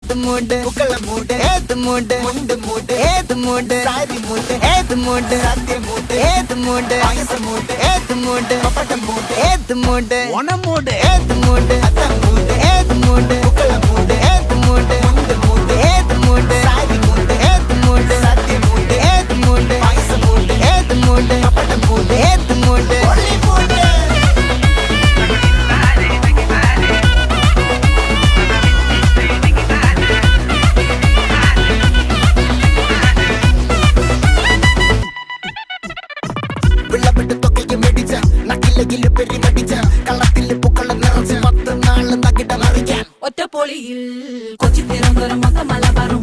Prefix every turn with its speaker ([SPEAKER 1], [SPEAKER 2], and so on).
[SPEAKER 1] ഏത് മൂട് പുക്കള മൂട് ഏത് മൂട് മുണ്ട് മൂട് ഏത് മൂട് സാരി മൂട് ഏത് മൂട് സത്യ മൂട് ഏത് മൂട് പായസ മൂട് ഏത് മൂട് പപ്പടം മൂട് ഏത് മൂട് ഓണം മൂട് ഏത് മൂട് അത്തം മൂട് ഏത് മൂട് പുക്കള മൂട് ഏത് മൂട് മുണ്ട് മൂട് ഏത് മൂട് സാരി മൂട് ഏത് മൂട് സത്യ മൂട് ഏത് മൂട് പായസ മൂട് ഏത് മൂട് പപ്പടം മൂട് ഏത് മൂട് ഒളി മൂട് വിളവെട്ട് തൊക്കയും വെടിച്ച നക്കിലകില് പെരുമടിച്ച കള്ളത്തില് പൂക്കള നിറച്ച് 10 നാള് നകിട മറിക്കാൻ
[SPEAKER 2] ഒറ്റപ്പൊളിയിൽ കൊച്ചി തിരുവനന്തപുരം മൊത്തം മലബാറും